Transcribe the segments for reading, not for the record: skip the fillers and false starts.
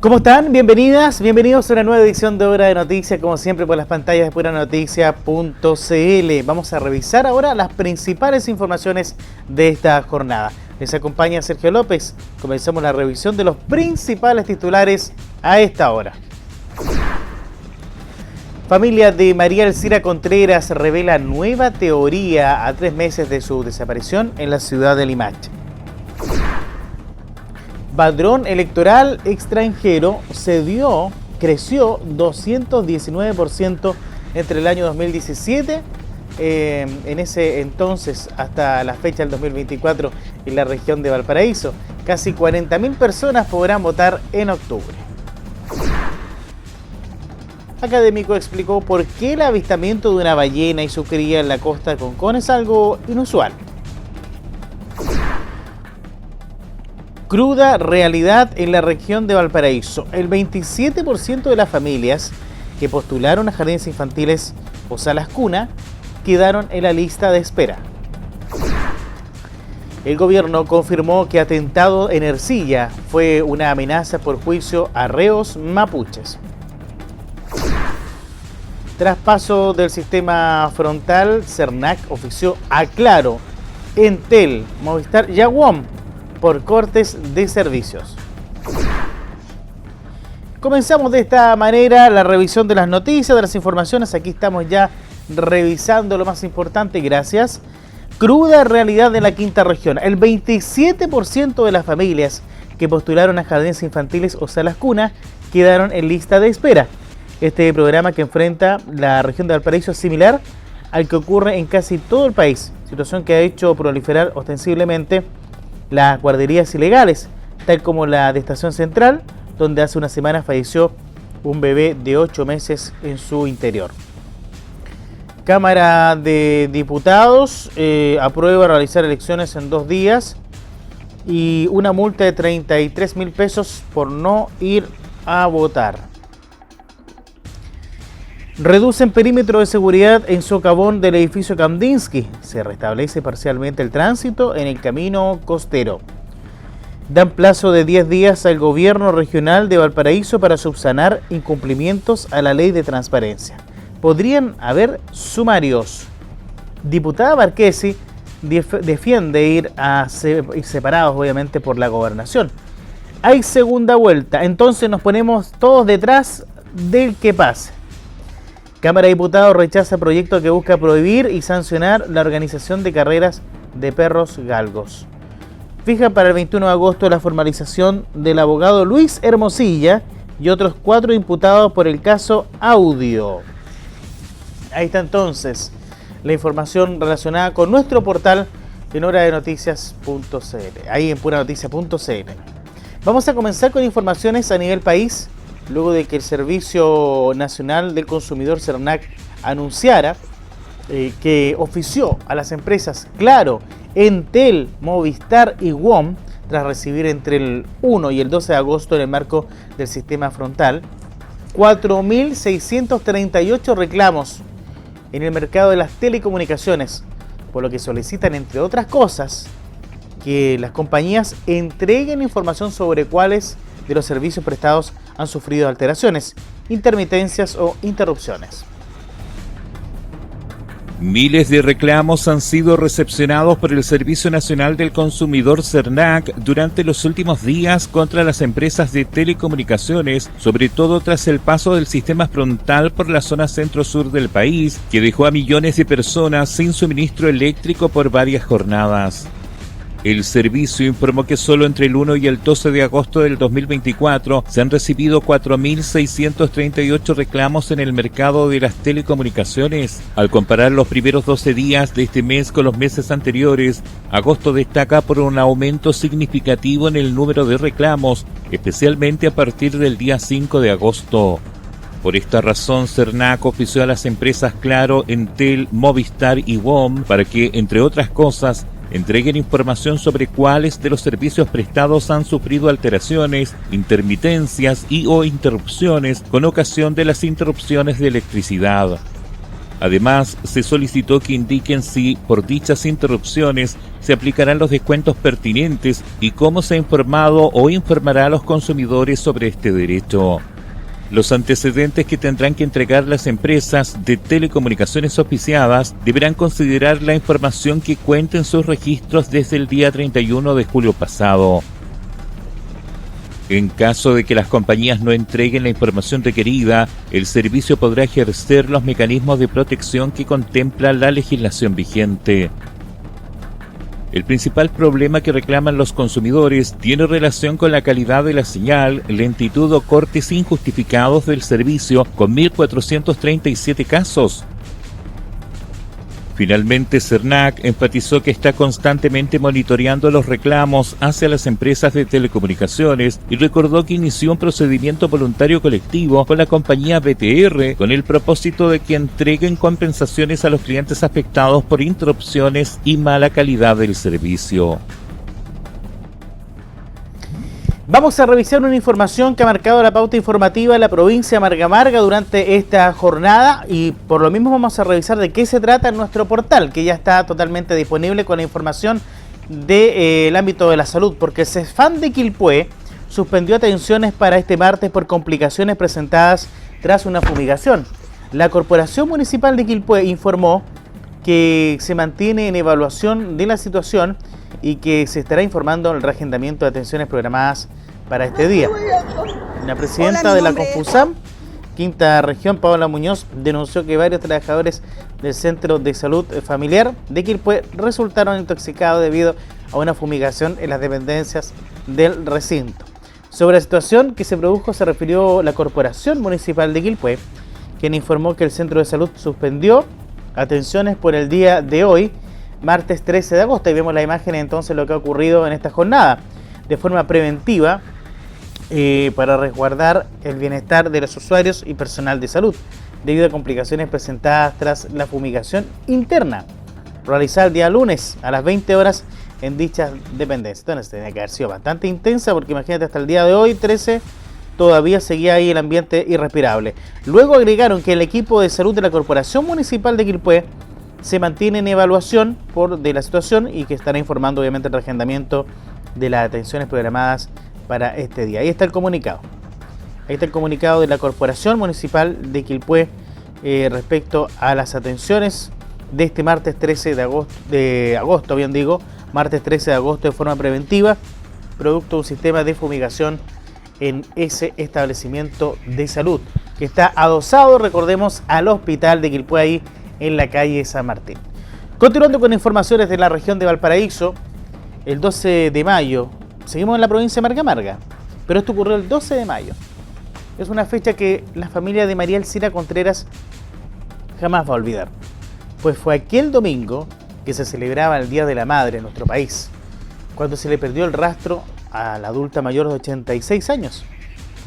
¿Cómo están? Bienvenidas, bienvenidos a una nueva edición de Hora de Noticias, como siempre por las pantallas de puranoticias.cl. Vamos a revisar ahora las principales informaciones de esta jornada. Les acompaña Sergio López. Comenzamos la revisión de los principales titulares a esta hora. Familia de María Elcira Contreras revela nueva teoría a 3 meses de su desaparición en la ciudad de Limache. Padrón electoral extranjero creció 219% entre el año 2017, en ese entonces hasta la fecha del 2024 en la región de Valparaíso. Casi 40.000 personas podrán votar en octubre. Académico explicó por qué el avistamiento de una ballena y su cría en la costa de Concón es algo inusual. Cruda realidad en la región de Valparaíso. El 27% de las familias que postularon a jardines infantiles o salas cuna quedaron en la lista de espera. El gobierno confirmó que atentado en Ercilla fue una amenaza por juicio a reos mapuches. Traspaso del sistema frontal, Cernac ofició a Claro, Entel, Movistar y a WOM por cortes de servicios. Comenzamos de esta manera la revisión de las noticias, de las informaciones. Aquí estamos ya revisando lo más importante, gracias. Cruda realidad de la quinta región. El 27% de las familias que postularon a jardines infantiles o salas cuna quedaron en lista de espera. Este programa que enfrenta la región de Valparaíso es similar al que ocurre en casi todo el país, situación que ha hecho proliferar ostensiblemente las guarderías ilegales, tal como la de Estación Central, donde hace una semana falleció un bebé de 8 meses en su interior. Cámara de Diputados aprueba realizar elecciones en 2 días y una multa de 33.000 pesos por no ir a votar. Reducen perímetro de seguridad en socavón del edificio Kandinsky. Se restablece parcialmente el tránsito en el camino costero. Dan plazo de 10 días al gobierno regional de Valparaíso para subsanar incumplimientos a la ley de transparencia. Podrían haber sumarios. Diputada Marquesi defiende ir separados, obviamente, por la gobernación. Hay segunda vuelta, entonces nos ponemos todos detrás del que pase. Cámara de Diputados rechaza proyecto que busca prohibir y sancionar la organización de carreras de perros galgos. Fija para el 21 de agosto la formalización del abogado Luis Hermosilla y otros 4 imputados por el caso Audio. Ahí está entonces la información relacionada con nuestro portal en horadenoticias.cl, ahí en puranoticias.cl. Vamos a comenzar con informaciones a nivel país. Luego de que el Servicio Nacional del Consumidor Cernac anunciara que ofició a las empresas Claro, Entel, Movistar y WOM tras recibir entre el 1 y el 12 de agosto en el marco del sistema frontal 4.638 reclamos en el mercado de las telecomunicaciones, por lo que solicitan, entre otras cosas, que las compañías entreguen información sobre cuáles de los servicios prestados han sufrido alteraciones, intermitencias o interrupciones. Miles de reclamos han sido recepcionados por el Servicio Nacional del Consumidor Cernac durante los últimos días contra las empresas de telecomunicaciones, sobre todo tras el paso del sistema frontal por la zona centro-sur del país, que dejó a millones de personas sin suministro eléctrico por varias jornadas. El servicio informó que solo entre el 1 y el 12 de agosto del 2024 se han recibido 4.638 reclamos en el mercado de las telecomunicaciones. Al comparar los primeros 12 días de este mes con los meses anteriores, agosto destaca por un aumento significativo en el número de reclamos, especialmente a partir del día 5 de agosto. Por esta razón, Cernac ofició a las empresas Claro, Entel, Movistar y WOM para que, entre otras cosas, entreguen información sobre cuáles de los servicios prestados han sufrido alteraciones, intermitencias y o interrupciones con ocasión de las interrupciones de electricidad. Además, se solicitó que indiquen si, por dichas interrupciones, se aplicarán los descuentos pertinentes y cómo se ha informado o informará a los consumidores sobre este derecho. Los antecedentes que tendrán que entregar las empresas de telecomunicaciones auspiciadas deberán considerar la información que cuente en sus registros desde el día 31 de julio pasado. En caso de que las compañías no entreguen la información requerida, el servicio podrá ejercer los mecanismos de protección que contempla la legislación vigente. El principal problema que reclaman los consumidores tiene relación con la calidad de la señal, lentitud o cortes injustificados del servicio, con 1.437 casos. Finalmente, Sernac enfatizó que está constantemente monitoreando los reclamos hacia las empresas de telecomunicaciones y recordó que inició un procedimiento voluntario colectivo con la compañía BTR con el propósito de que entreguen compensaciones a los clientes afectados por interrupciones y mala calidad del servicio. Vamos a revisar una información que ha marcado la pauta informativa en la provincia de Marga Marga durante esta jornada y por lo mismo vamos a revisar de qué se trata en nuestro portal, que ya está totalmente disponible con la información del ámbito de la salud, porque el CESFAM de Quilpué suspendió atenciones para este martes por complicaciones presentadas tras una fumigación. La Corporación Municipal de Quilpué informó que se mantiene en evaluación de la situación y que se estará informando el reagendamiento de atenciones programadas para este día. La presidenta de la Confusam, Quinta Región, Paola Muñoz, denunció que varios trabajadores del Centro de Salud Familiar de Quilpué resultaron intoxicados debido a una fumigación en las dependencias del recinto. Sobre la situación que se produjo se refirió la Corporación Municipal de Quilpué, quien informó que el Centro de Salud suspendió atenciones por el día de hoy, martes 13 de agosto, y vemos la imagen entonces lo que ha ocurrido en esta jornada, de forma preventiva para resguardar el bienestar de los usuarios y personal de salud, debido a complicaciones presentadas tras la fumigación interna, realizada el día lunes a las 20 horas en dichas dependencias. Entonces tenía que haber sido bastante intensa, porque imagínate, hasta el día de hoy, 13, todavía seguía ahí el ambiente irrespirable. Luego agregaron que el equipo de salud de la Corporación Municipal de Quilpué se mantiene en evaluación de la situación y que estará informando obviamente el reagendamiento de las atenciones programadas para este día. Ahí está el comunicado. Ahí está el comunicado de la Corporación Municipal de Quilpué respecto a las atenciones de este martes 13 de agosto, martes 13 de agosto de forma preventiva, producto de un sistema de fumigación en ese establecimiento de salud que está adosado, recordemos, al hospital de Quilpué, ahí en la calle San Martín. Continuando con informaciones de la región de Valparaíso, el 12 de mayo, seguimos en la provincia de Marga Marga, pero esto ocurrió el 12 de mayo. Es una fecha que la familia de María Elcira Contreras jamás va a olvidar, pues fue aquel domingo que se celebraba el Día de la Madre en nuestro país, cuando se le perdió el rastro a la adulta mayor de 86 años.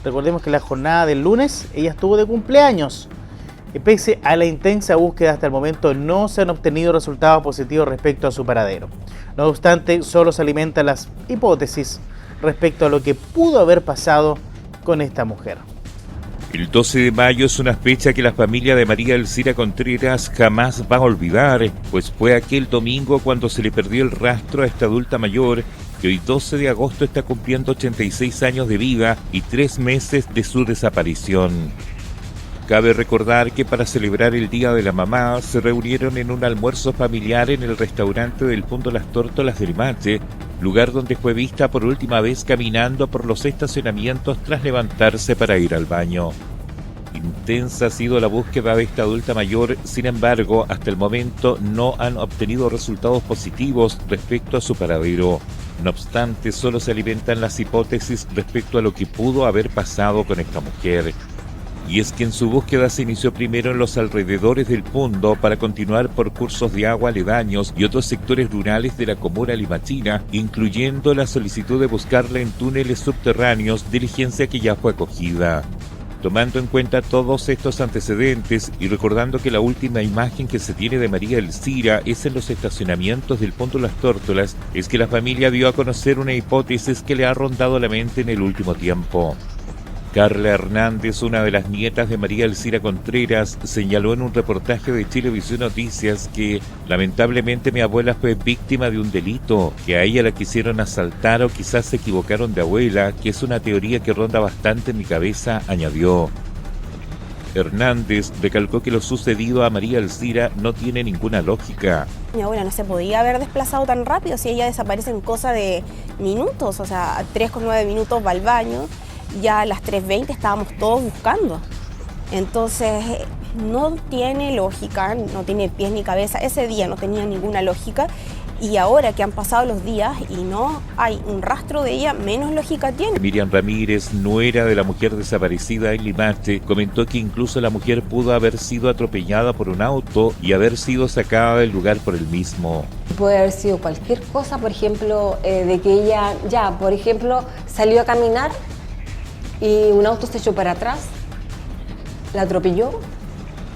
Recordemos que la jornada del lunes ella estuvo de cumpleaños. Pese a la intensa búsqueda, hasta el momento no se han obtenido resultados positivos respecto a su paradero. No obstante, solo se alimentan las hipótesis respecto a lo que pudo haber pasado con esta mujer. El 12 de mayo es una fecha que la familia de María Elcira Contreras jamás va a olvidar, pues fue aquel domingo cuando se le perdió el rastro a esta adulta mayor, que hoy 12 de agosto está cumpliendo 86 años de vida y 3 meses de su desaparición. Cabe recordar que para celebrar el Día de la Mamá se reunieron en un almuerzo familiar en el restaurante del Fondo Las Tórtolas del Mache, lugar donde fue vista por última vez caminando por los estacionamientos tras levantarse para ir al baño. Intensa ha sido la búsqueda de esta adulta mayor, sin embargo, hasta el momento no han obtenido resultados positivos respecto a su paradero. No obstante, solo se alimentan las hipótesis respecto a lo que pudo haber pasado con esta mujer. Y es que en su búsqueda se inició primero en los alrededores del Fundo para continuar por cursos de agua aledaños y otros sectores rurales de la comuna limachina, incluyendo la solicitud de buscarla en túneles subterráneos, diligencia que ya fue acogida. Tomando en cuenta todos estos antecedentes y recordando que la última imagen que se tiene de María Elcira es en los estacionamientos del Fondo Las Tórtolas, es que la familia dio a conocer una hipótesis que le ha rondado la mente en el último tiempo. Carla Hernández, una de las nietas de María Elcira Contreras, señaló en un reportaje de Chilevisión Noticias que lamentablemente mi abuela fue víctima de un delito, que a ella la quisieron asaltar o quizás se equivocaron de abuela, que es una teoría que ronda bastante en mi cabeza, añadió. Hernández recalcó que lo sucedido a María Elcira no tiene ninguna lógica. Mi abuela no se podía haber desplazado tan rápido si ella desaparece en cosa de minutos, o sea, a 3,9 minutos va al baño. Ya a las 3:20 estábamos todos buscando. Entonces, no tiene lógica, no tiene pies ni cabeza. Ese día no tenía ninguna lógica. Y ahora que han pasado los días y no hay un rastro de ella, menos lógica tiene. Miriam Ramírez, nuera de la mujer desaparecida en Limache, comentó que incluso la mujer pudo haber sido atropellada por un auto y haber sido sacada del lugar por el mismo. Puede haber sido cualquier cosa, por ejemplo, de que ella por ejemplo, salió a caminar y un auto se echó para atrás, la atropelló,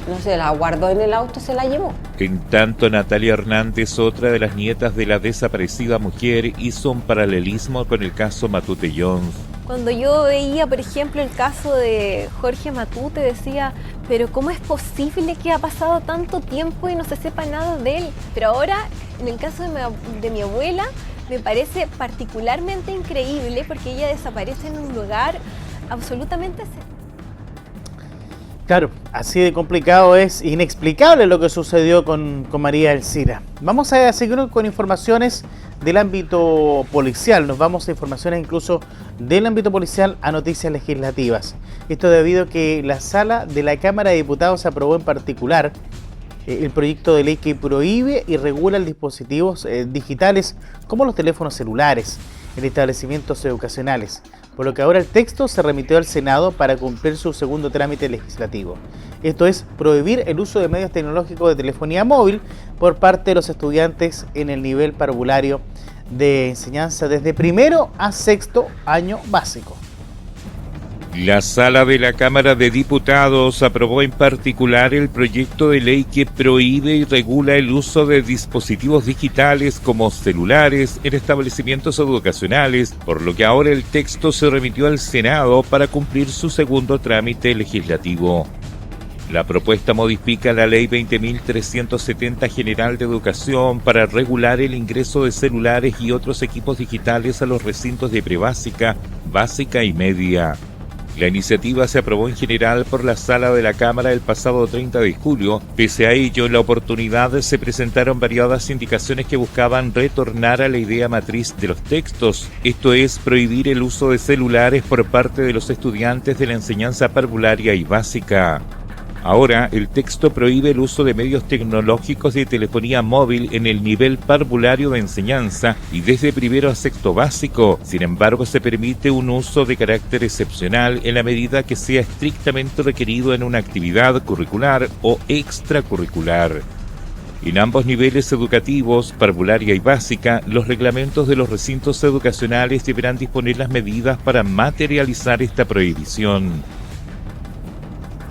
no sé, la guardó en el auto y se la llevó. En tanto, Natalia Hernández, otra de las nietas de la desaparecida mujer, hizo un paralelismo con el caso Matute Jones. Cuando yo veía, por ejemplo, el caso de Jorge Matute, decía, pero ¿cómo es posible que ha pasado tanto tiempo y no se sepa nada de él? Pero ahora, en el caso de mi abuela, me parece particularmente increíble porque ella desaparece en un lugar absolutamente... Claro, así de complicado es, inexplicable lo que sucedió con María Elcira. Vamos a seguir con informaciones del ámbito policial. Nos vamos a informaciones incluso del ámbito policial a noticias legislativas. Esto debido a que la sala de la Cámara de Diputados aprobó en particular el proyecto de ley que prohíbe y regula los dispositivos digitales como los teléfonos celulares en establecimientos educacionales, por lo que ahora el texto se remitió al Senado para cumplir su segundo trámite legislativo. Esto es prohibir el uso de medios tecnológicos de telefonía móvil por parte de los estudiantes en el nivel parvulario de enseñanza desde primero a sexto año básico. La Sala de la Cámara de Diputados aprobó en particular el proyecto de ley que prohíbe y regula el uso de dispositivos digitales como celulares en establecimientos educacionales, por lo que ahora el texto se remitió al Senado para cumplir su segundo trámite legislativo. La propuesta modifica la Ley 20.370 General de Educación para regular el ingreso de celulares y otros equipos digitales a los recintos de prebásica, básica y media. La iniciativa se aprobó en general por la Sala de la Cámara el pasado 30 de julio. Pese a ello, en la oportunidad se presentaron variadas indicaciones que buscaban retornar a la idea matriz de los textos, esto es, prohibir el uso de celulares por parte de los estudiantes de la enseñanza parvularia y básica. Ahora, el texto prohíbe el uso de medios tecnológicos de telefonía móvil en el nivel parvulario de enseñanza y desde primero a sexto básico. Sin embargo, se permite un uso de carácter excepcional en la medida que sea estrictamente requerido en una actividad curricular o extracurricular. En ambos niveles educativos, parvularia y básica, los reglamentos de los recintos educacionales deberán disponer las medidas para materializar esta prohibición.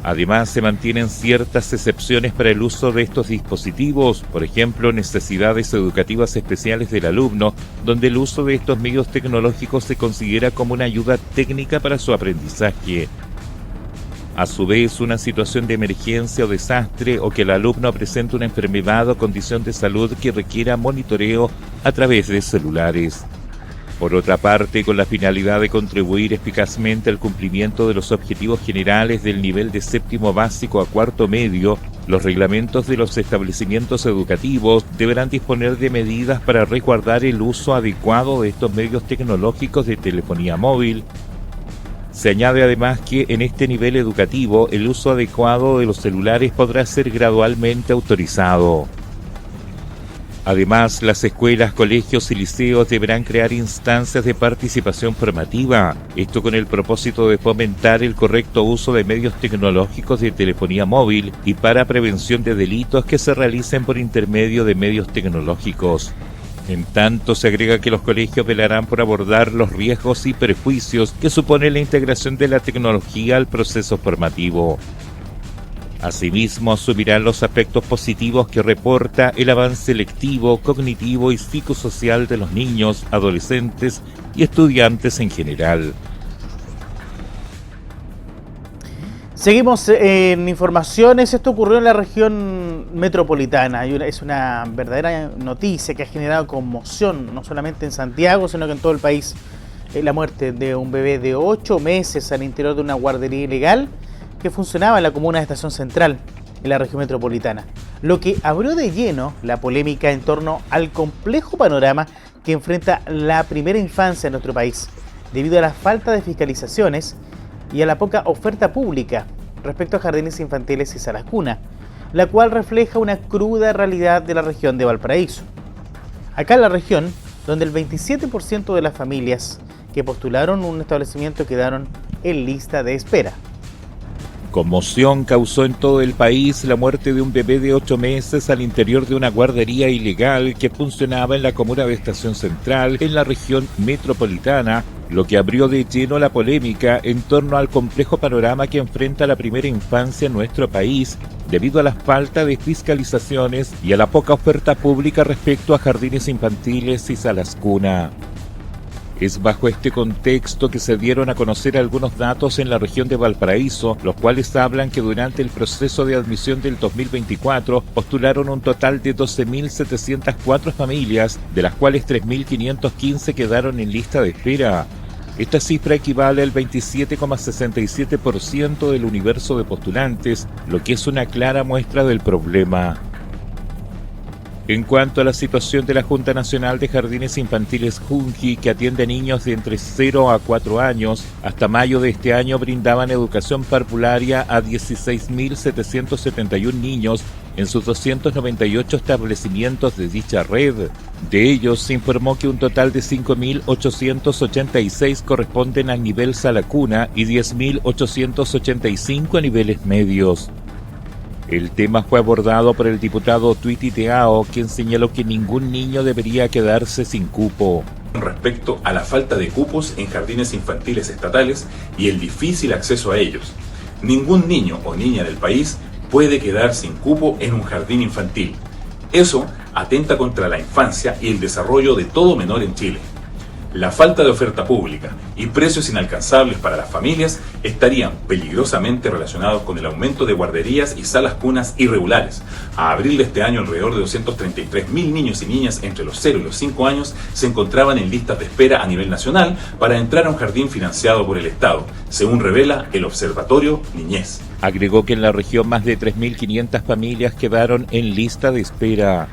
Además, se mantienen ciertas excepciones para el uso de estos dispositivos, por ejemplo, necesidades educativas especiales del alumno, donde el uso de estos medios tecnológicos se considera como una ayuda técnica para su aprendizaje. A su vez, una situación de emergencia o desastre o que el alumno presente una enfermedad o condición de salud que requiera monitoreo a través de celulares. Por otra parte, con la finalidad de contribuir eficazmente al cumplimiento de los objetivos generales del nivel de séptimo básico a cuarto medio, los reglamentos de los establecimientos educativos deberán disponer de medidas para resguardar el uso adecuado de estos medios tecnológicos de telefonía móvil. Se añade además que en este nivel educativo el uso adecuado de los celulares podrá ser gradualmente autorizado. Además, las escuelas, colegios y liceos deberán crear instancias de participación formativa, esto con el propósito de fomentar el correcto uso de medios tecnológicos de telefonía móvil y para prevención de delitos que se realicen por intermedio de medios tecnológicos. En tanto, se agrega que los colegios velarán por abordar los riesgos y perjuicios que supone la integración de la tecnología al proceso formativo. Asimismo, asumirán los aspectos positivos que reporta el avance lectivo, cognitivo y psicosocial de los niños, adolescentes y estudiantes en general. Seguimos en informaciones. Esto ocurrió en la región metropolitana. Es una verdadera noticia que ha generado conmoción, no solamente en Santiago, sino que en todo el país. La muerte de un bebé de 8 meses al interior de una guardería ilegal que funcionaba en la comuna de Estación Central, en la región metropolitana. Lo que abrió de lleno la polémica en torno al complejo panorama que enfrenta la primera infancia en nuestro país, debido a la falta de fiscalizaciones y a la poca oferta pública respecto a jardines infantiles y salas cuna, la cual refleja una cruda realidad de la región de Valparaíso. Acá en la región, donde el 27% de las familias que postularon un establecimiento quedaron en lista de espera. Conmoción causó en todo el país la muerte de un bebé de 8 meses al interior de una guardería ilegal que funcionaba en la comuna de Estación Central, en la región metropolitana, lo que abrió de lleno la polémica en torno al complejo panorama que enfrenta la primera infancia en nuestro país, debido a la falta de fiscalizaciones y a la poca oferta pública respecto a jardines infantiles y salas cuna. Es bajo este contexto que se dieron a conocer algunos datos en la región de Valparaíso, los cuales hablan que durante el proceso de admisión del 2024 postularon un total de 12.704 familias, de las cuales 3.515 quedaron en lista de espera. Esta cifra equivale al 27,67% del universo de postulantes, lo que es una clara muestra del problema. En cuanto a la situación de la Junta Nacional de Jardines Infantiles Junji, que atiende a niños de entre 0 a 4 años, hasta mayo de este año brindaban educación parvularia a 16.771 niños en sus 298 establecimientos de dicha red. De ellos, se informó que un total de 5.886 corresponden al nivel sala cuna y 10.885 a niveles medios. El tema fue abordado por el diputado Twiti Teao, quien señaló que ningún niño debería quedarse sin cupo. Respecto a la falta de cupos en jardines infantiles estatales y el difícil acceso a ellos, ningún niño o niña del país puede quedar sin cupo en un jardín infantil. Eso atenta contra la infancia y el desarrollo de todo menor en Chile. La falta de oferta pública y precios inalcanzables para las familias estarían peligrosamente relacionados con el aumento de guarderías y salas cunas irregulares. A abril de este año, alrededor de 233.000 niños y niñas entre los 0 y los 5 años se encontraban en listas de espera a nivel nacional para entrar a un jardín financiado por el Estado, según revela el Observatorio Niñez. Agregó que en la región más de 3.500 familias quedaron en lista de espera.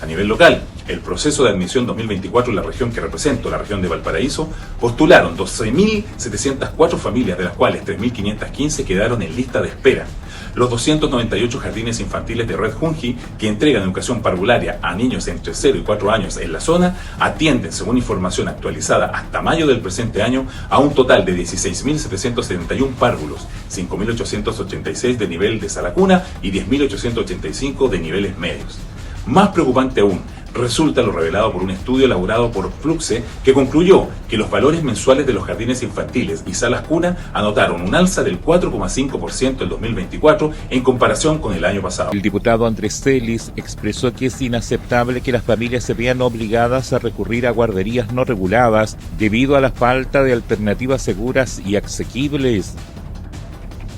A nivel local, el proceso de admisión 2024 en la región que represento, la región de Valparaíso, postularon 12.704 familias, de las cuales 3.515 quedaron en lista de espera. Los 298 jardines infantiles de Red Junji, que entregan educación parvularia a niños entre 0 y 4 años en la zona, atienden, según información actualizada hasta mayo del presente año, a un total de 16.771 párvulos, 5.886 de nivel de sala cuna y 10.885 de niveles medios. Más preocupante aún, resulta lo revelado por un estudio elaborado por Fluxe, que concluyó que los valores mensuales de los jardines infantiles y salas cuna anotaron un alza del 4,5% en 2024 en comparación con el año pasado. El diputado Andrés Celis expresó que es inaceptable que las familias se vean obligadas a recurrir a guarderías no reguladas debido a la falta de alternativas seguras y asequibles.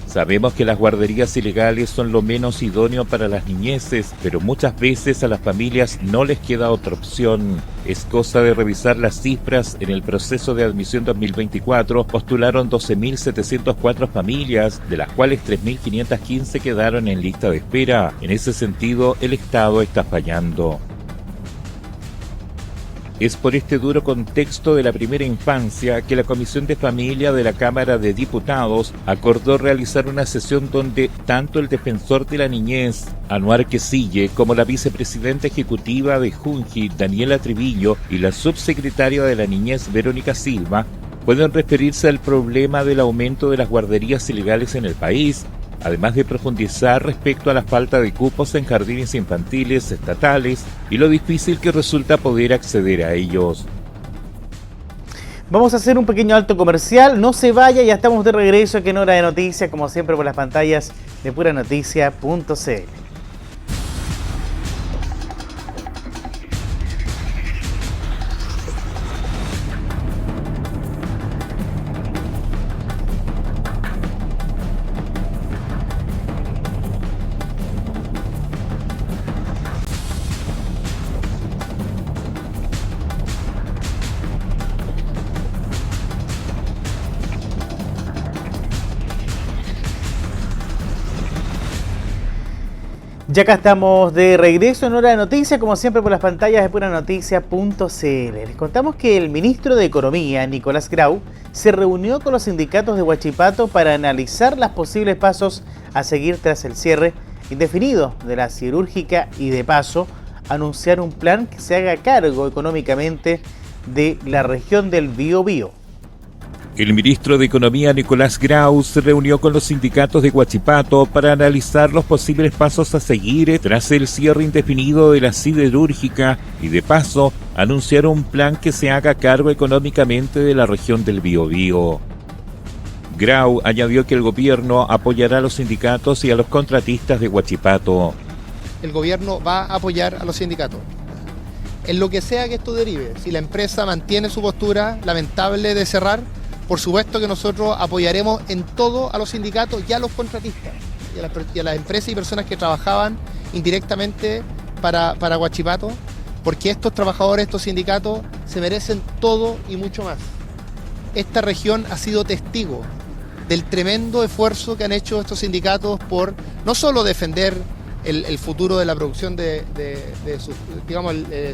Sabemos que las guarderías ilegales son lo menos idóneo para las niñeces, pero muchas veces a las familias no les queda otra opción. Es cosa de revisar las cifras. En el proceso de admisión 2024 postularon 12.704 familias, de las cuales 3.515 quedaron en lista de espera. En ese sentido, el Estado está fallando. Es por este duro contexto de la primera infancia que la Comisión de Familia de la Cámara de Diputados acordó realizar una sesión donde tanto el defensor de la niñez, Anuar Quesille, como la vicepresidenta ejecutiva de Junji, Daniela Trivillo, y la subsecretaria de la niñez, Verónica Silva, pueden referirse al problema del aumento de las guarderías ilegales en el país, además de profundizar respecto a la falta de cupos en jardines infantiles estatales y lo difícil que resulta poder acceder a ellos. Vamos a hacer un pequeño alto comercial, no se vaya, ya estamos de regreso aquí en Hora de Noticias, como siempre por las pantallas de puranoticia.cl. Ya acá estamos de regreso en Hora de Noticias, como siempre por las pantallas de puranoticias.cl. Les contamos que el ministro de Economía, Nicolás Grau, se reunió con los sindicatos de Huachipato para analizar los posibles pasos a seguir tras el cierre indefinido de la siderúrgica y, de paso, anunciar un plan que se haga cargo económicamente de la región del Biobío. El ministro de Economía, Nicolás Grau, se reunió con los sindicatos de Huachipato para analizar los posibles pasos a seguir tras el cierre indefinido de la siderúrgica y, de paso, anunciar un plan que se haga cargo económicamente de la región del Biobío. Grau añadió que el gobierno apoyará a los sindicatos y a los contratistas de Huachipato. El gobierno va a apoyar a los sindicatos. En lo que sea que esto derive, si la empresa mantiene su postura lamentable de cerrar, por supuesto que nosotros apoyaremos en todo a los sindicatos y a los contratistas y a las empresas y personas que trabajaban indirectamente para Huachipato, porque estos trabajadores, estos sindicatos, se merecen todo y mucho más. Esta región ha sido testigo del tremendo esfuerzo que han hecho estos sindicatos por no solo defender el futuro de la producción de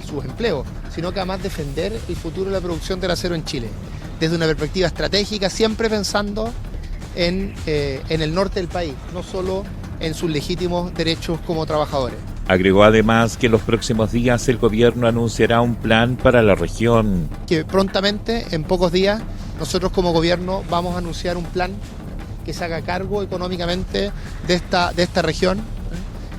sus empleos, sino que además defender el futuro de la producción del acero en Chile, desde una perspectiva estratégica, siempre pensando en el norte del país, no solo en sus legítimos derechos como trabajadores. Agregó además que en los próximos días el gobierno anunciará un plan para la región. Que prontamente, en pocos días, nosotros como gobierno vamos a anunciar un plan que se haga cargo económicamente de esta región,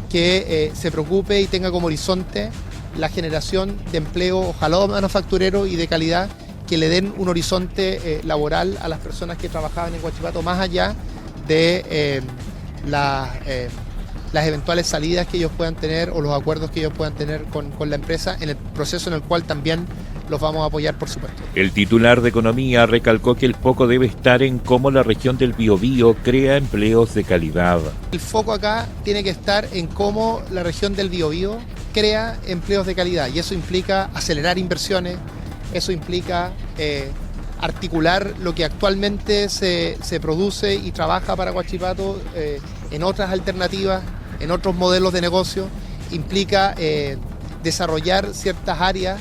que se preocupe y tenga como horizonte la generación de empleo, ojalá manufacturero y de calidad, que le den un horizonte laboral a las personas que trabajaban en Huachipato, más allá de las eventuales salidas que ellos puedan tener o los acuerdos que ellos puedan tener con la empresa, en el proceso en el cual también los vamos a apoyar, por supuesto. El titular de Economía recalcó que el foco debe estar en cómo la región del Biobío crea empleos de calidad. El foco acá tiene que estar en cómo la región del Biobío crea empleos de calidad, y eso implica acelerar inversiones, eso implica articular lo que actualmente se produce y trabaja para Huachipato en otras alternativas, en otros modelos de negocio, implica desarrollar ciertas áreas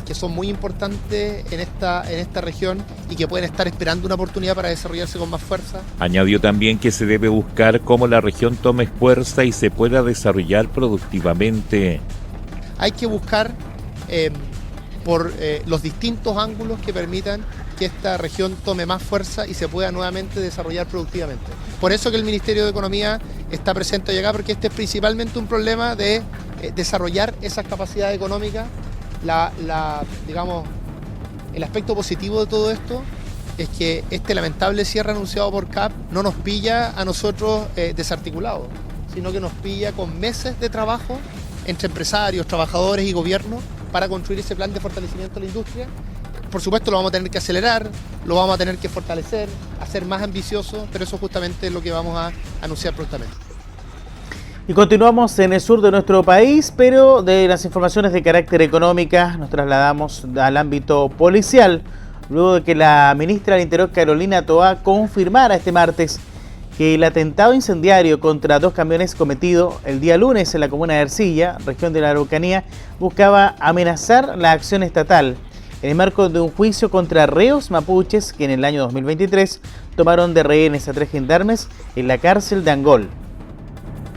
que son muy importantes en esta región y que pueden estar esperando una oportunidad para desarrollarse con más fuerza. Añadió también que se debe buscar cómo la región tome fuerza y se pueda desarrollar productivamente. Hay que buscar por los distintos ángulos que permitan que esta región tome más fuerza y se pueda nuevamente desarrollar productivamente. Por eso que el Ministerio de Economía está presente hoy acá, porque este es principalmente un problema de desarrollar esas capacidades económicas. El aspecto positivo de todo esto es que este lamentable cierre anunciado por CAP no nos pilla a nosotros desarticulados, sino que nos pilla con meses de trabajo entre empresarios, trabajadores y gobierno para construir ese plan de fortalecimiento de la industria. Por supuesto lo vamos a tener que acelerar, lo vamos a tener que fortalecer, hacer más ambicioso, pero eso justamente es lo que vamos a anunciar prontamente. Y continuamos en el sur de nuestro país, pero de las informaciones de carácter económica nos trasladamos al ámbito policial, luego de que la ministra del Interior, Carolina Toá, confirmara este martes que el atentado incendiario contra 2 camiones cometido el día lunes en la comuna de Ercilla, región de la Araucanía, buscaba amenazar la acción estatal en el marco de un juicio contra reos mapuches que en el año 2023 tomaron de rehenes a 3 gendarmes en la cárcel de Angol.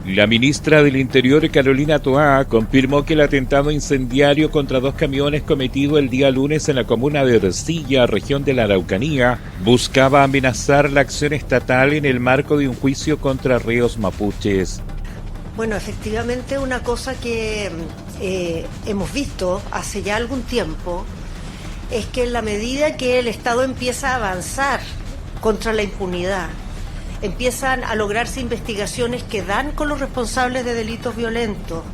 La ministra del Interior, Carolina Toá, confirmó que el atentado incendiario contra 2 camiones cometido el día lunes en la comuna de Ercilla, región de la Araucanía, buscaba amenazar la acción estatal en el marco de un juicio contra reos mapuches. Bueno, efectivamente una cosa que hemos visto hace ya algún tiempo es que en la medida que el Estado empieza a avanzar contra la impunidad, empiezan a lograrse investigaciones que dan con los responsables de delitos violentos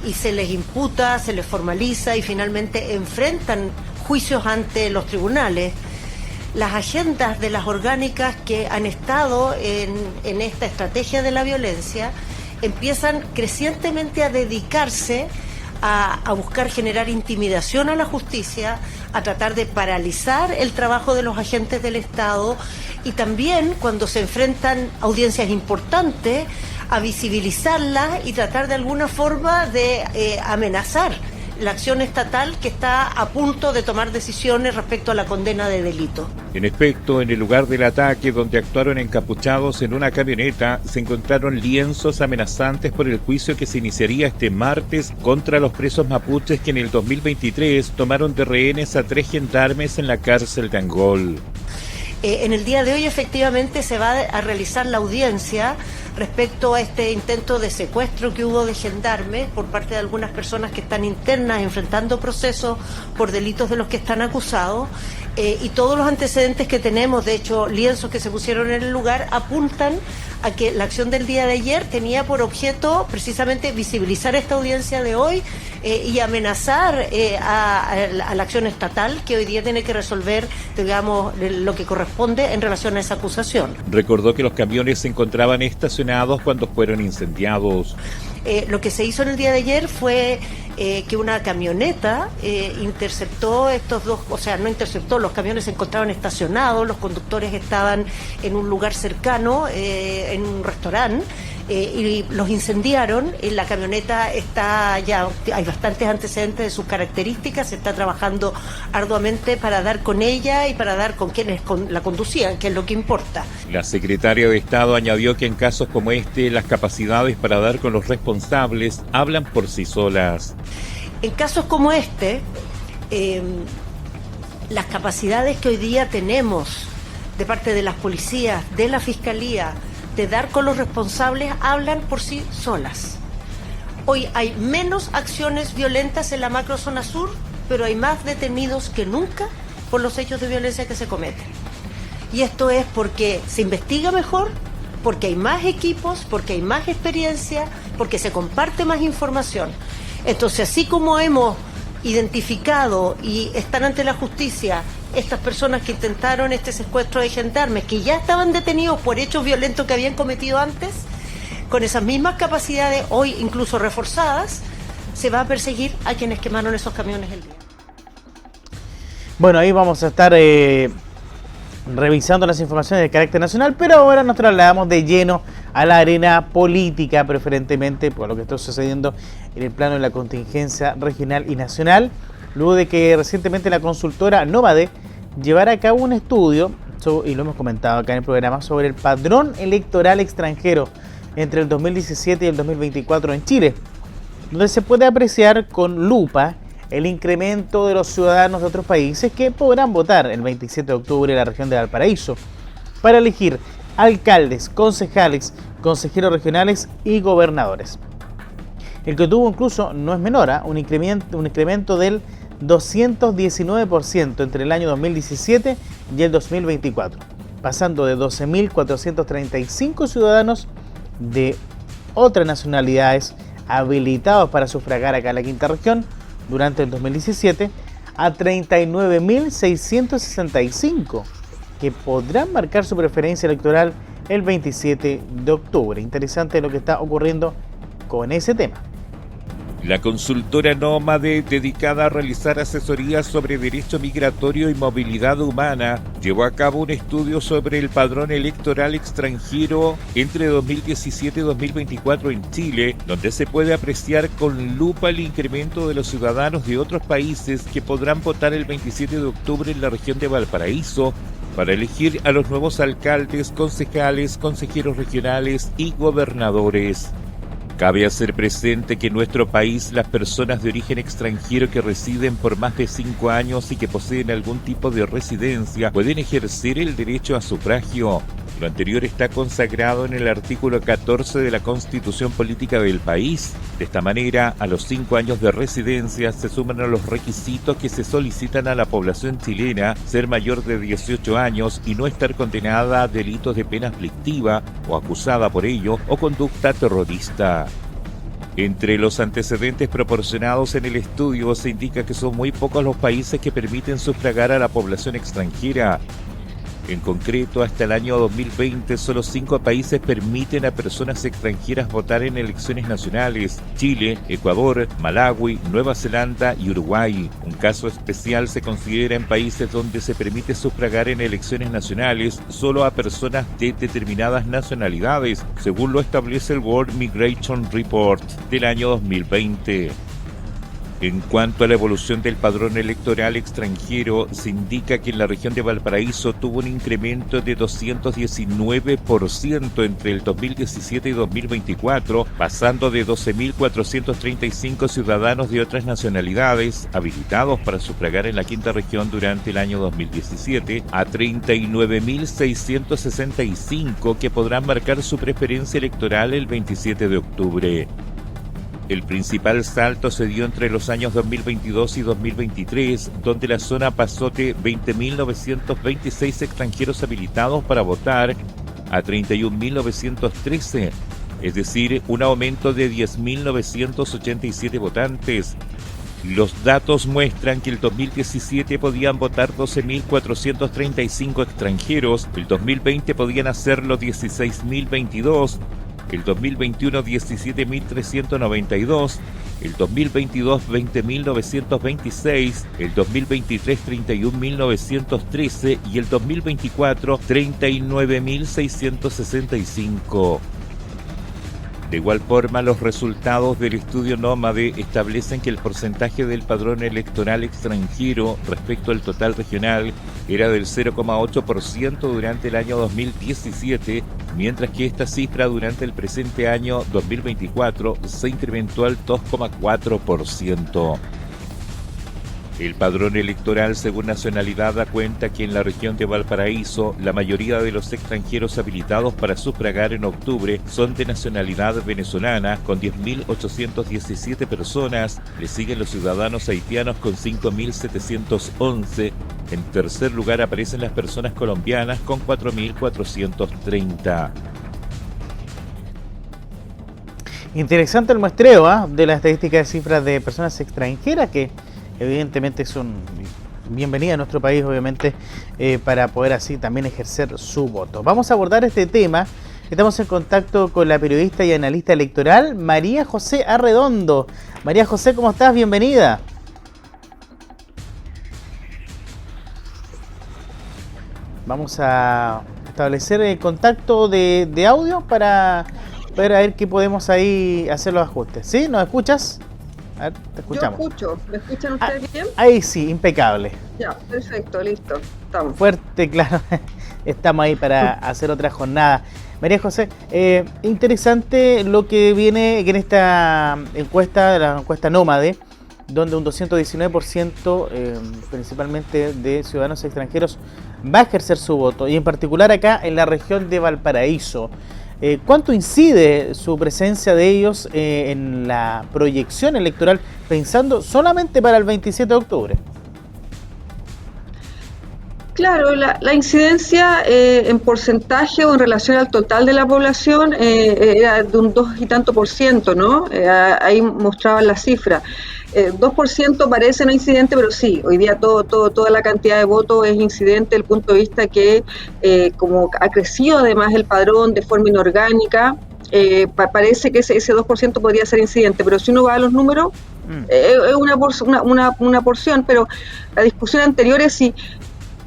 y se les imputa, se les formaliza y finalmente enfrentan juicios ante los tribunales. Las agendas de las orgánicas que han estado en esta estrategia de la violencia empiezan crecientemente a dedicarse a buscar generar intimidación a la justicia, a tratar de paralizar el trabajo de los agentes del Estado y también cuando se enfrentan audiencias importantes a visibilizarlas y tratar de alguna forma de amenazar la acción estatal que está a punto de tomar decisiones respecto a la condena de delito. En efecto, en el lugar del ataque, donde actuaron encapuchados en una camioneta, se encontraron lienzos amenazantes por el juicio que se iniciaría este martes contra los presos mapuches que en el 2023 tomaron de rehenes a 3 gendarmes en la cárcel de Angol. En el día de hoy efectivamente se va a realizar la audiencia respecto a este intento de secuestro que hubo de gendarmes por parte de algunas personas que están internas enfrentando procesos por delitos de los que están acusados, y todos los antecedentes que tenemos, de hecho lienzos que se pusieron en el lugar, apuntan a que la acción del día de ayer tenía por objeto precisamente visibilizar esta audiencia de hoy y amenazar a la acción estatal que hoy día tiene que resolver, digamos, lo que corresponde en relación a esa acusación. Recordó que los camiones se encontraban estacionados cuando fueron incendiados. Lo que se hizo en el día de ayer fue que una camioneta interceptó estos dos, o sea, no interceptó, los camiones se encontraban estacionados, los conductores estaban en un lugar cercano, en un restaurante, y los incendiaron. La camioneta está ya, hay bastantes antecedentes de sus características, se está trabajando arduamente para dar con ella y para dar con quienes la conducían, que es lo que importa. La secretaria de Estado añadió que en casos como este, las capacidades para dar con los responsables hablan por sí solas. En casos como este, las capacidades que hoy día tenemos de parte de las policías, de la Fiscalía, de dar con los responsables, hablan por sí solas. Hoy hay menos acciones violentas en la macrozona sur, pero hay más detenidos que nunca por los hechos de violencia que se cometen. Y esto es porque se investiga mejor, porque hay más equipos, porque hay más experiencia, porque se comparte más información. Entonces, así como hemos identificado y están ante la justicia estas personas que intentaron este secuestro de gendarmes, que ya estaban detenidos por hechos violentos que habían cometido antes, con esas mismas capacidades, hoy incluso reforzadas, se va a perseguir a quienes quemaron esos camiones el día. Bueno, ahí vamos a estar revisando las informaciones de carácter nacional, pero ahora nos trasladamos de lleno a la arena política, preferentemente por lo que está sucediendo en el plano de la contingencia regional y nacional, luego de que recientemente la consultora Novade llevara a cabo un estudio, y lo hemos comentado acá en el programa, sobre el padrón electoral extranjero entre el 2017 y el 2024 en Chile, donde se puede apreciar con lupa el incremento de los ciudadanos de otros países que podrán votar el 27 de octubre en la región de Valparaíso para elegir alcaldes, concejales, consejeros regionales y gobernadores. El que tuvo incluso, no es menor, un incremento del 219% entre el año 2017 y el 2024, pasando de 12.435 ciudadanos de otras nacionalidades habilitados para sufragar acá en la quinta región durante el 2017 a 39.665 que podrán marcar su preferencia electoral el 27 de octubre. Interesante lo que está ocurriendo con ese tema. La consultora Nómade, dedicada a realizar asesorías sobre derecho migratorio y movilidad humana, llevó a cabo un estudio sobre el padrón electoral extranjero entre 2017 y 2024 en Chile, donde se puede apreciar con lupa el incremento de los ciudadanos de otros países que podrán votar el 27 de octubre en la región de Valparaíso para elegir a los nuevos alcaldes, concejales, consejeros regionales y gobernadores. Cabe hacer presente que en nuestro país las personas de origen extranjero que residen por más de 5 años y que poseen algún tipo de residencia pueden ejercer el derecho a sufragio. Lo anterior está consagrado en el artículo 14 de la Constitución Política del país. De esta manera, a los 5 años de residencia se suman a los requisitos que se solicitan a la población chilena: ser mayor de 18 años y no estar condenada a delitos de pena aflictiva o acusada por ello o conducta terrorista. Entre los antecedentes proporcionados en el estudio se indica que son muy pocos los países que permiten sufragar a la población extranjera. En concreto, hasta el año 2020, solo 5 países permiten a personas extranjeras votar en elecciones nacionales: Chile, Ecuador, Malawi, Nueva Zelanda y Uruguay. Un caso especial se considera en países donde se permite sufragar en elecciones nacionales solo a personas de determinadas nacionalidades, según lo establece el World Migration Report del año 2020. En cuanto a la evolución del padrón electoral extranjero, se indica que en la región de Valparaíso tuvo un incremento de 219% entre el 2017 y 2024, pasando de 12.435 ciudadanos de otras nacionalidades habilitados para sufragar en la quinta región durante el año 2017 a 39.665 que podrán marcar su preferencia electoral el 27 de octubre. El principal salto se dio entre los años 2022 y 2023, donde la zona pasó de 20.926 extranjeros habilitados para votar a 31.913, es decir, un aumento de 10.987 votantes. Los datos muestran que el 2017 podían votar 12.435 extranjeros, el 2020 podían hacerlo 16.022, el 2021 17.392, el 2022 20.926, el 2023 31.913 y el 2024 39.665. De igual forma, los resultados del estudio Nómade establecen que el porcentaje del padrón electoral extranjero respecto al total regional era del 0,8% durante el año 2017, mientras que esta cifra durante el presente año 2024 se incrementó al 2,4%. El padrón electoral según nacionalidad da cuenta que en la región de Valparaíso la mayoría de los extranjeros habilitados para sufragar en octubre son de nacionalidad venezolana con 10.817 personas, le siguen los ciudadanos haitianos con 5.711, en tercer lugar aparecen las personas colombianas con 4.430. Interesante el muestreo de la estadística de cifras de personas extranjeras que evidentemente son bienvenidas a nuestro país, obviamente, para poder así también ejercer su voto. Vamos a abordar este tema. Estamos en contacto con la periodista y analista electoral María José Arredondo. María José, ¿cómo estás? Bienvenida. Vamos a establecer el contacto de audio para ver qué podemos ahí hacer los ajustes. ¿Sí? ¿Nos escuchas? A ver, te escuchamos. Yo escucho. ¿Me escuchan ustedes bien? Ahí sí, impecable. Ya, perfecto, listo. Estamos. Fuerte, claro. Estamos ahí para hacer otra jornada. María José, interesante lo que viene en esta encuesta, la encuesta Nómade, donde un 219%, principalmente de ciudadanos extranjeros, va a ejercer su voto, y en particular acá en la región de Valparaíso. ¿Cuánto incide su presencia de ellos en la proyección electoral, pensando solamente para el 27 de octubre? Claro, la incidencia en porcentaje o en relación al total de la población era de un 2 y tanto %, ¿no? Ahí mostraban la cifra. 2% parece no incidente, pero sí, hoy día toda la cantidad de votos es incidente desde el punto de vista que como ha crecido además el padrón de forma inorgánica, parece que ese 2% podría ser incidente, pero si uno va a los números, es una porción, pero la discusión anterior es si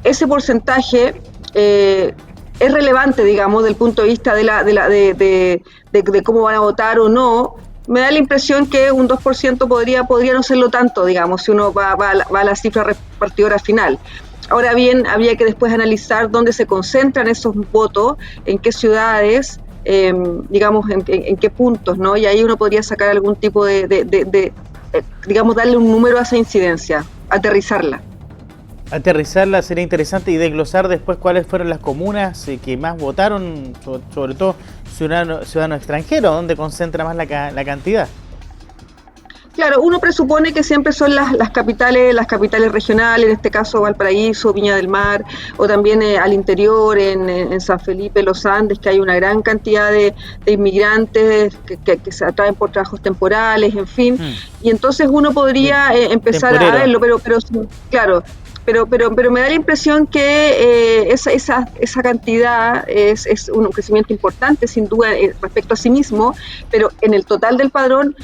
ese porcentaje es relevante, digamos, del punto de vista de cómo van a votar o no. Me da la impresión que un 2% podría no serlo tanto, digamos, si uno va a la cifra repartidora final. Ahora bien, había que después analizar dónde se concentran esos votos, en qué ciudades, digamos, en qué puntos, ¿no? Y ahí uno podría sacar algún tipo digamos, darle un número a esa incidencia, aterrizarla. Aterrizarla sería interesante, y desglosar después cuáles fueron las comunas que más votaron, sobre todo ciudadanos extranjeros, donde concentra más la cantidad. Claro, uno presupone que siempre son las capitales regionales, en este caso Valparaíso, Viña del Mar, o también al interior, en San Felipe, Los Andes, que hay una gran cantidad de inmigrantes que se atraen por trabajos temporales, en fin. Y entonces uno podría empezar a verlo, pero claro, pero me da la impresión que esa cantidad es un crecimiento importante, sin duda, respecto a sí mismo, pero en el total del padrón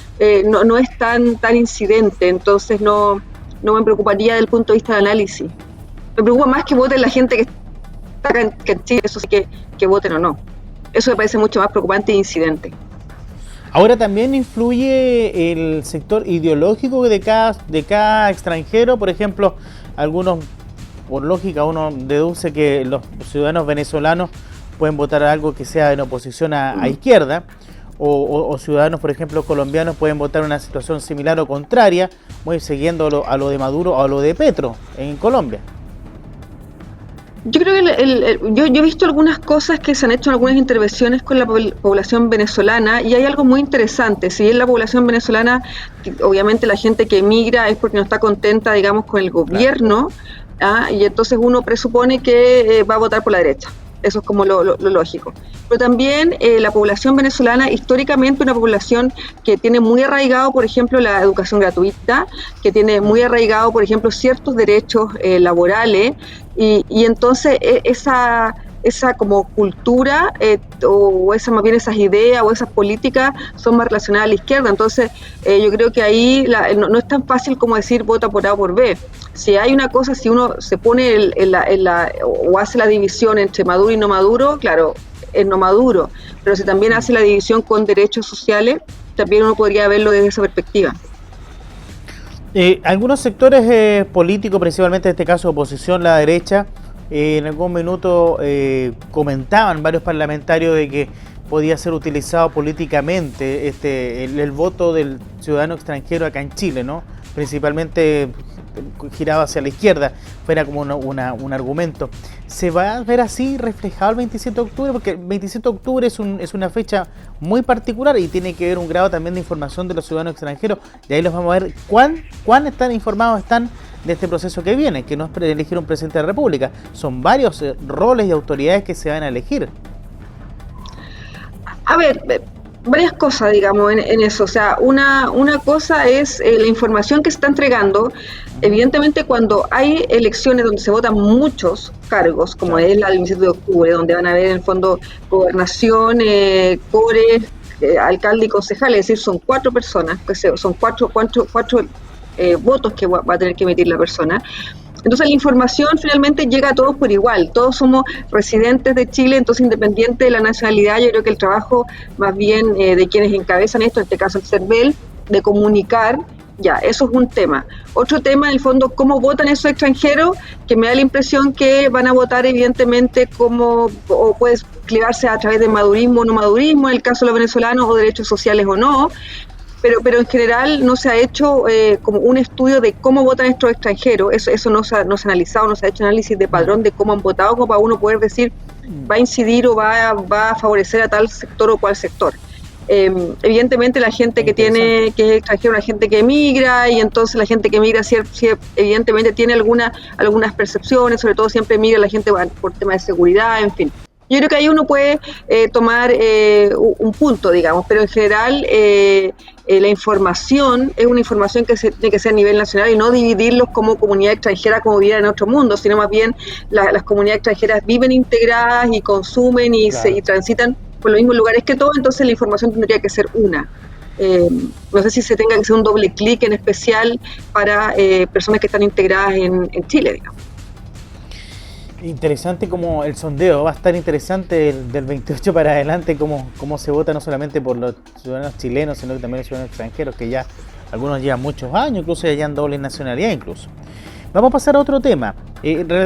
no es tan incidente, entonces no me preocuparía desde el punto de vista del análisis. Me preocupa más que voten la gente que está acá en Chile, eso sí que voten o no. Eso me parece mucho más preocupante e incidente. Ahora también influye el sector ideológico de cada extranjero. Por ejemplo, algunos, por lógica, uno deduce que los ciudadanos venezolanos pueden votar algo que sea en oposición a izquierda, o ciudadanos, por ejemplo, colombianos pueden votar una situación similar o contraria, muy siguiendo a lo de Maduro o a lo de Petro en Colombia. Yo creo que yo he visto algunas cosas que se han hecho en algunas intervenciones con la población venezolana y hay algo muy interesante. Si bien la población venezolana, obviamente la gente que emigra es porque no está contenta, digamos, con el gobierno, y entonces uno presupone que va a votar por la derecha. Eso es como lo lógico. Pero también la población venezolana, históricamente una población que tiene muy arraigado, por ejemplo, la educación gratuita, que tiene muy arraigado, por ejemplo, ciertos derechos laborales, y entonces esa como cultura o esa más bien esas ideas o esas políticas son más relacionadas a la izquierda. Entonces yo creo que ahí no es tan fácil como decir vota por A o por B. Si hay una cosa, si uno se pone o hace la división entre Maduro y no Maduro, claro, es no Maduro, pero si también hace la división con derechos sociales, también uno podría verlo desde esa perspectiva. Algunos sectores políticos, principalmente en este caso oposición, la derecha, en algún minuto comentaban varios parlamentarios de que podía ser utilizado políticamente el voto del ciudadano extranjero acá en Chile, ¿no? Principalmente girado hacia la izquierda, fuera como un argumento. ¿Se va a ver así reflejado el 27 de octubre? Porque el 27 de octubre es una fecha muy particular y tiene que ver un grado también de información de los ciudadanos extranjeros. Y ahí los vamos a ver cuán están informados están de este proceso que viene, que no es elegir un presidente de la República. Son varios roles y autoridades que se van a elegir. A ver, varias cosas, digamos, en eso. O sea, una cosa es la información que se está entregando. Evidentemente, cuando hay elecciones donde se votan muchos cargos, como es la del 27 de octubre, donde van a haber en el fondo gobernación, core, alcalde y concejal, es decir, son 4 personas, son cuatro votos que va a tener que emitir la persona. Entonces la información finalmente llega a todos por igual, todos somos residentes de Chile, entonces independiente de la nacionalidad, yo creo que el trabajo más bien de quienes encabezan esto, en este caso el CERVEL, de comunicar, ya, eso es un tema. Otro tema, en el fondo, cómo votan esos extranjeros, que me da la impresión que van a votar evidentemente o puede clivarse a través de madurismo o no madurismo, en el caso de los venezolanos, o derechos sociales o no. Pero en general no se ha hecho como un estudio de cómo votan estos extranjeros, eso no se ha analizado, no se ha hecho análisis de padrón de cómo han votado, como para uno poder decir va a incidir o va a favorecer a tal sector o cual sector. Evidentemente la gente que es extranjera, la gente que emigra, y entonces la gente que emigra evidentemente tiene algunas percepciones, sobre todo siempre emigra la gente por temas de seguridad, en fin. Yo creo que ahí uno puede tomar un punto, digamos, pero en general la información es una información que tiene que ser a nivel nacional y no dividirlos como comunidad extranjera como viven en otro mundo, sino más bien las comunidades extranjeras viven integradas y consumen y transitan por los mismos lugares que todos, entonces la información tendría que ser una. No sé si se tenga que hacer un doble clic en especial para personas que están integradas en Chile, digamos. Interesante como el sondeo, va a estar interesante del 28 para adelante cómo se vota no solamente por los ciudadanos chilenos, sino que también los ciudadanos extranjeros, que ya algunos llevan muchos años, incluso ya llevan doble nacionalidad incluso. Vamos a pasar a otro tema.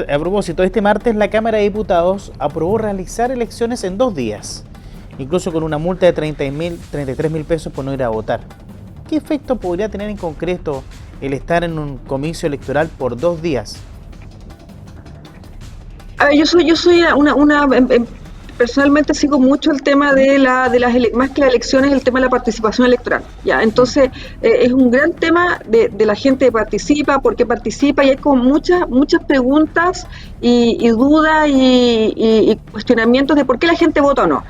A propósito, este martes la Cámara de Diputados aprobó realizar elecciones en 2 días, incluso con una multa de 33.000 pesos por no ir a votar. ¿Qué efecto podría tener en concreto el estar en un comicio electoral por 2 días? A ver, yo soy personalmente sigo mucho el tema de más que las elecciones, el tema de la participación electoral. Ya, entonces es un gran tema de la gente que participa, por qué participa, y hay como muchas preguntas y dudas y cuestionamientos de por qué la gente vota o no.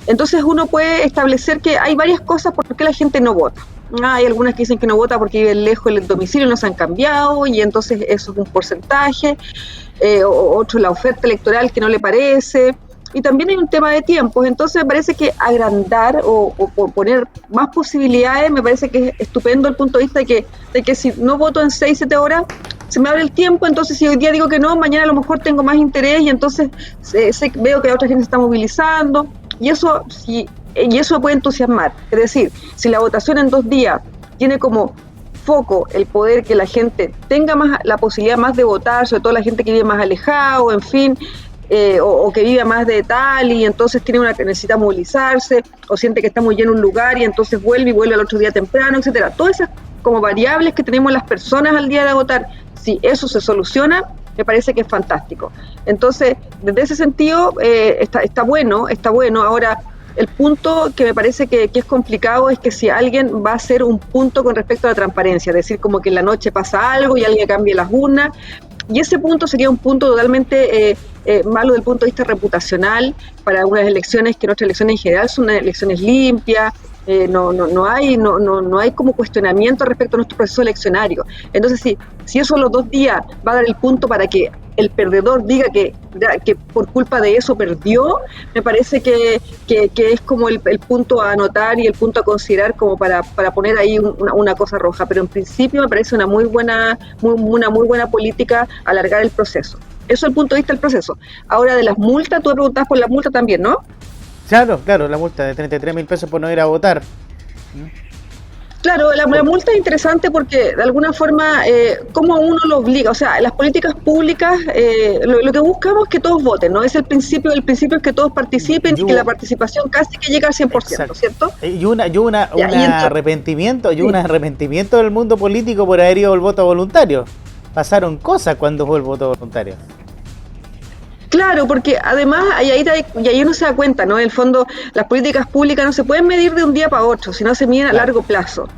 Entonces uno puede establecer que hay varias cosas por qué la gente no vota. Hay algunas que dicen que no vota porque viven lejos del domicilio, no se han cambiado, y entonces eso es un porcentaje. Otro, la oferta electoral que no le parece. Y también hay un tema de tiempos. Entonces me parece que agrandar o poner más posibilidades, me parece que es estupendo el punto de vista de que si no voto en 6-7 horas, se me abre el tiempo. Entonces si hoy día digo que no, mañana a lo mejor tengo más interés, y entonces veo que la otra gente se está movilizando, y eso me puede entusiasmar. Es decir, si la votación en 2 días tiene como foco el poder que la gente tenga más la posibilidad más de votar, sobre todo la gente que vive más alejado, en fin, o que vive más de tal, y entonces necesita movilizarse, o siente que está muy lleno un lugar y entonces vuelve al otro día temprano, etcétera. Todas esas como variables que tenemos las personas al día de votar, si eso se soluciona, me parece que es fantástico. Entonces, desde ese sentido, está bueno. Ahora, el punto que me parece que es complicado es que si alguien va a hacer un punto con respecto a la transparencia, es decir, como que en la noche pasa algo y alguien cambia las urnas, y ese punto sería un punto totalmente malo desde el punto de vista reputacional para unas elecciones, que nuestras elecciones en general son unas elecciones limpias. No hay como cuestionamiento respecto a nuestro proceso eleccionario. Entonces, si eso los 2 días va a dar el punto para que el perdedor diga que por culpa de eso perdió, me parece que es como el punto a anotar y el punto a considerar como para poner ahí una cosa roja. Pero en principio me parece una muy buena política alargar el proceso. Eso es el punto de vista del proceso. Ahora, de las multas, tú me preguntabas por las multas también, ¿no? Claro, la multa de 33.000 pesos por no ir a votar. Claro, la multa es interesante porque de alguna forma, ¿cómo uno lo obliga? O sea, las políticas públicas, lo que buscamos es que todos voten, ¿no? Es el principio es que todos participen y que la participación casi que llega al 100%, exacto. ¿Cierto? Y un arrepentimiento del mundo político por haber ido al voto voluntario. Pasaron cosas cuando fue el voto voluntario. Claro, porque además ahí uno se da cuenta, ¿no? En el fondo, las políticas públicas no se pueden medir de un día para otro, sino se miden a largo plazo.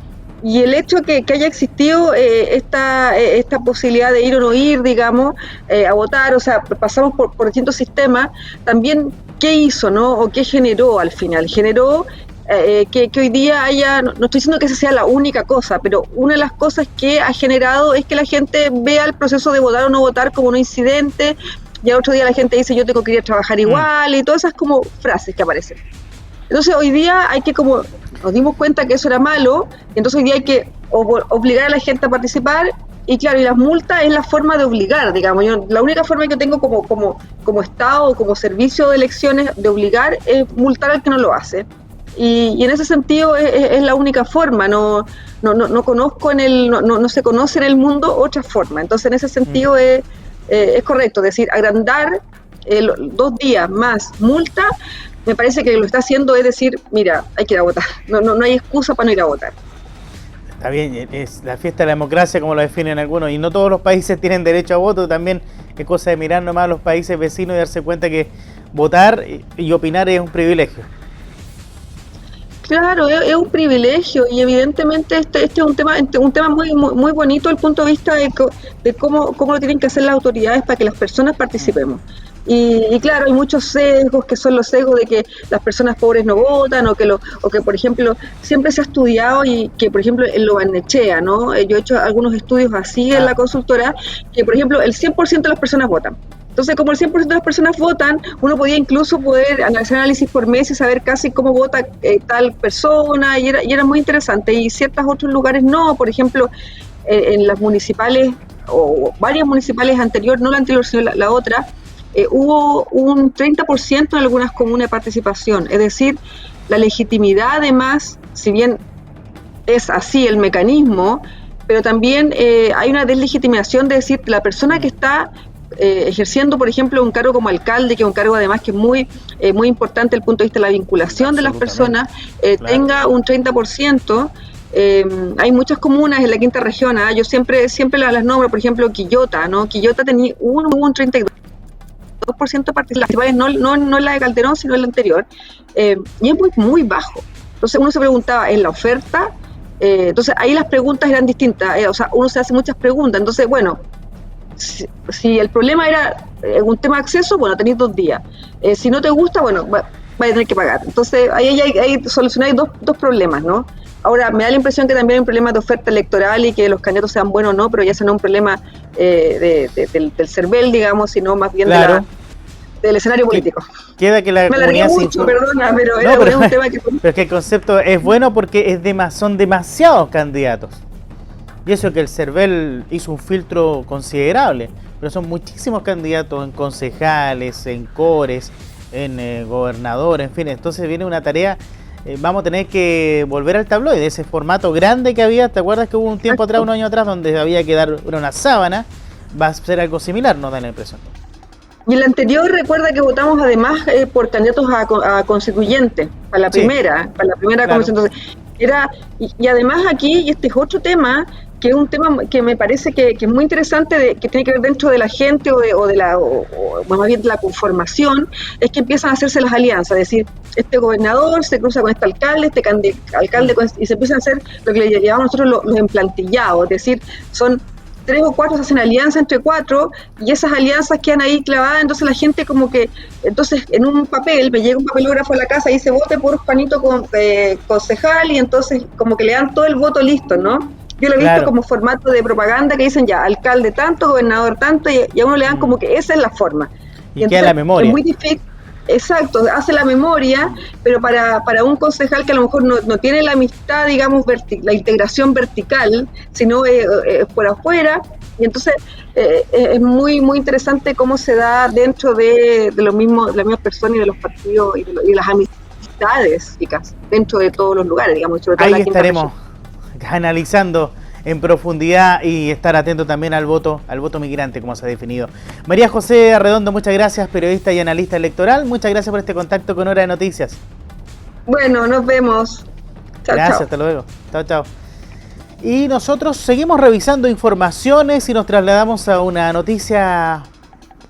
Y el hecho que haya existido esta posibilidad de ir o no ir, digamos, a votar, o sea, pasamos por distintos sistemas, también, ¿qué hizo, no? O ¿qué generó al final? Generó que hoy día no estoy diciendo que esa sea la única cosa, pero una de las cosas que ha generado es que la gente vea el proceso de votar o no votar como un incidente. Y al otro día la gente dice, yo tengo que ir a trabajar igual, y todas esas como frases que aparecen. Entonces hoy día nos dimos cuenta que eso era malo, y entonces hoy día hay que obligar a la gente a participar, y claro, y las multas es la forma de obligar, digamos. La única forma que tengo como Estado o como servicio de elecciones de obligar es multar al que no lo hace. Y en ese sentido es la única forma, no conozco no se conoce en el mundo otra forma. Entonces en ese sentido es correcto, es decir, agrandar 2 días más multa, me parece que lo está haciendo es decir, mira, hay que ir a votar, no hay excusa para no ir a votar. Está bien, es la fiesta de la democracia como lo definen algunos, y no todos los países tienen derecho a voto, también es cosa de mirar nomás a los países vecinos y darse cuenta que votar y opinar es un privilegio. Claro, es un privilegio, y evidentemente este es un tema muy bonito desde el punto de vista de cómo lo tienen que hacer las autoridades para que las personas participemos. Y claro, hay muchos sesgos que son los sesgos de que las personas pobres no votan, o que por ejemplo siempre se ha estudiado, y que por ejemplo en Lo Barnechea, ¿no? Yo he hecho algunos estudios así en la consultora, que por ejemplo el 100% de las personas votan. Entonces, como el 100% de las personas votan, uno podía incluso hacer análisis por mes y saber casi cómo vota tal persona, y era muy interesante. Y ciertos otros lugares no, por ejemplo, en las municipales, o varias municipales anteriores, no la anterior, sino la otra, hubo un 30% en algunas comunas de participación. Es decir, la legitimidad además, si bien es así el mecanismo, pero también hay una deslegitimación de decir, la persona que está ejerciendo, por ejemplo, un cargo como alcalde, que es un cargo además que es muy importante desde el punto de vista de la vinculación de las personas, claro, tenga un 30%. Hay muchas comunas en la quinta región, yo siempre las nombro, por ejemplo, Quillota, ¿no? Quillota tenía un 32% de participación, no en la de Calderón, sino en la anterior, y es muy bajo. Entonces uno se preguntaba, ¿en la oferta? Entonces ahí las preguntas eran distintas, o sea, uno se hace muchas preguntas. Entonces, bueno, si el problema era un tema de acceso, bueno, tenéis 2 días. Si no te gusta, bueno, vaya a tener que pagar. Entonces, ahí solucionáis dos problemas, ¿no? Ahora, me da la impresión que también hay un problema de oferta electoral y que los candidatos sean buenos o no, pero ya ese no es un problema del CERVEL, digamos, sino más bien del escenario político. Queda que la me alargué mucho, perdona, pero es un tema que... Pero es que el concepto es bueno porque son demasiados candidatos. Y eso que el CERVEL hizo un filtro considerable, pero son muchísimos candidatos en concejales, en cores, en gobernador, en fin. Entonces viene una tarea, vamos a tener que volver al tabloide, ese formato grande que había. ¿Te acuerdas que hubo un tiempo atrás, un año atrás, donde había que dar una sábana? Va a ser algo similar, ¿no da la impresión? Y el anterior, recuerda que votamos además por candidatos a constituyentes, para la primera claro. Convención. Entonces, y además aquí, y este es otro tema, que es un tema que me parece que es muy interesante, que tiene que ver dentro de la gente o más bien de la conformación, es que empiezan a hacerse las alianzas, es decir, este gobernador se cruza con este alcalde, y se empiezan a hacer lo que le llamamos nosotros los emplantillados, es decir, son 3 o 4 se hacen alianzas entre 4 y esas alianzas quedan ahí clavadas, entonces la gente como que, entonces en un papel, me llega un papelógrafo a la casa y dice vote por Juanito concejal y entonces como que le dan todo el voto listo, ¿no? Yo lo he visto como formato de propaganda que dicen ya, alcalde tanto, gobernador tanto y a uno le dan como que esa es la forma. Y queda la memoria. Es muy difícil. Exacto, hace la memoria, pero para un concejal que a lo mejor no tiene la amistad, digamos, la integración vertical, sino por afuera, y entonces es muy muy interesante cómo se da dentro de las mismas personas y de los partidos y de las amistades, chicas, dentro de todos los lugares, digamos. Sobre todo ahí estaremos analizando en profundidad y estar atento también al voto migrante, como se ha definido. María José Arredondo, muchas gracias, periodista y analista electoral. Muchas gracias por este contacto con Hora de Noticias. Bueno, nos vemos. Chao, gracias, chao. Hasta luego. Chao, chao. Y nosotros seguimos revisando informaciones y nos trasladamos a una noticia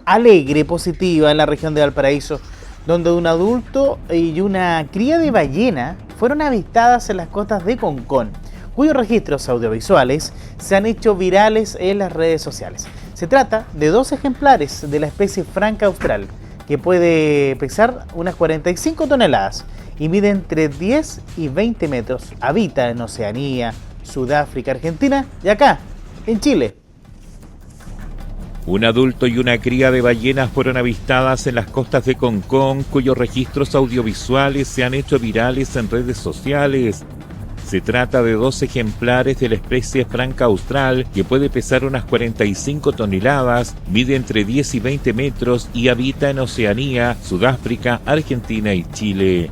alegre, positiva en la región de Valparaíso, donde un adulto y una cría de ballena fueron avistadas en las costas de Concón, cuyos registros audiovisuales se han hecho virales en las redes sociales. Se trata de 2 ejemplares de la especie franca austral, que puede pesar unas 45 toneladas y mide entre 10 y 20 metros. Habita en Oceanía, Sudáfrica, Argentina y acá, en Chile. Un adulto y una cría de ballenas fueron avistadas en las costas de Concón, cuyos registros audiovisuales se han hecho virales en redes sociales. Se trata de 2 ejemplares de la especie franca austral que puede pesar unas 45 toneladas, mide entre 10 y 20 metros y habita en Oceanía, Sudáfrica, Argentina y Chile.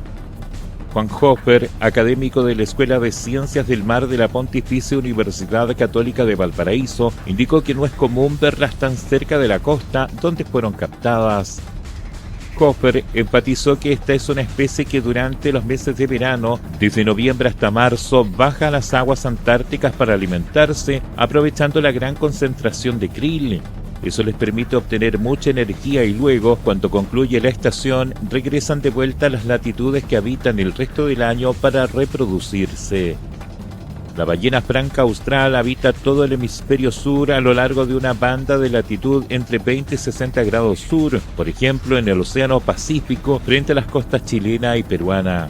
Juan Hoffer, académico de la Escuela de Ciencias del Mar de la Pontificia Universidad Católica de Valparaíso, indicó que no es común verlas tan cerca de la costa donde fueron captadas. Hoffer enfatizó que esta es una especie que durante los meses de verano, desde noviembre hasta marzo, baja a las aguas antárticas para alimentarse, aprovechando la gran concentración de krill. Eso les permite obtener mucha energía y luego, cuando concluye la estación, regresan de vuelta a las latitudes que habitan el resto del año para reproducirse. La ballena franca austral habita todo el hemisferio sur a lo largo de una banda de latitud entre 20 y 60 grados sur, por ejemplo en el Océano Pacífico frente a las costas chilena y peruana.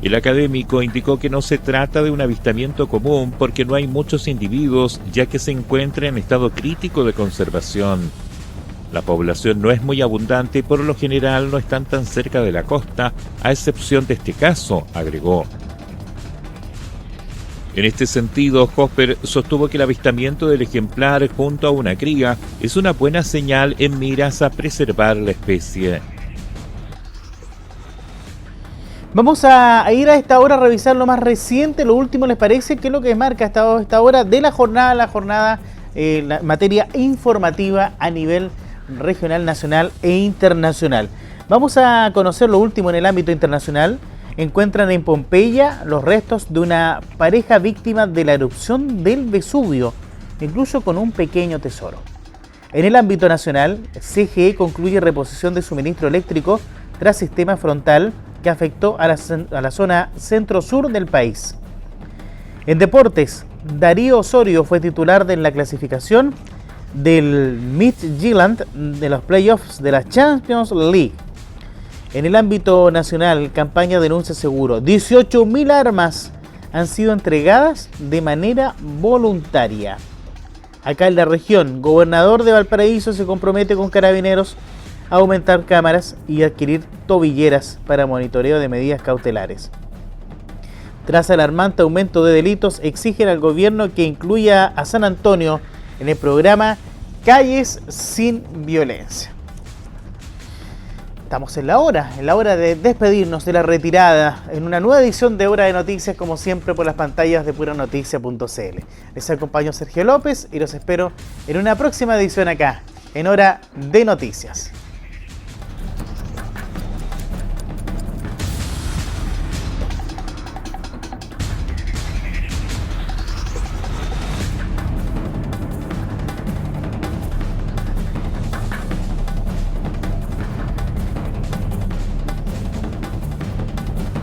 El académico indicó que no se trata de un avistamiento común porque no hay muchos individuos ya que se encuentra en estado crítico de conservación. La población no es muy abundante y por lo general no están tan cerca de la costa, a excepción de este caso, agregó. En este sentido, Hoffer sostuvo que el avistamiento del ejemplar junto a una cría es una buena señal en miras a preservar la especie. Vamos a ir a esta hora a revisar lo más reciente, lo último, ¿les parece? ¿Qué es lo que marca esta hora de la jornada la materia informativa a nivel regional, nacional e internacional? Vamos a conocer lo último en el ámbito internacional. Encuentran en Pompeya los restos de una pareja víctima de la erupción del Vesubio, incluso con un pequeño tesoro. En el ámbito nacional, CGE concluye reposición de suministro eléctrico tras sistema frontal que afectó a la zona centro-sur del país. En deportes, Darío Osorio fue titular de la clasificación del Midtjylland de los playoffs de la Champions League. En el ámbito nacional, campaña Denuncia Seguro. 18.000 armas han sido entregadas de manera voluntaria. Acá en la región, gobernador de Valparaíso se compromete con Carabineros a aumentar cámaras y adquirir tobilleras para monitoreo de medidas cautelares. Tras alarmante aumento de delitos, exigen al gobierno que incluya a San Antonio en el programa Calles sin Violencia. Estamos en la hora de despedirnos de la retirada, en una nueva edición de Hora de Noticias, como siempre por las pantallas de puranoticia.cl. Les acompaño Sergio López y los espero en una próxima edición acá, en Hora de Noticias.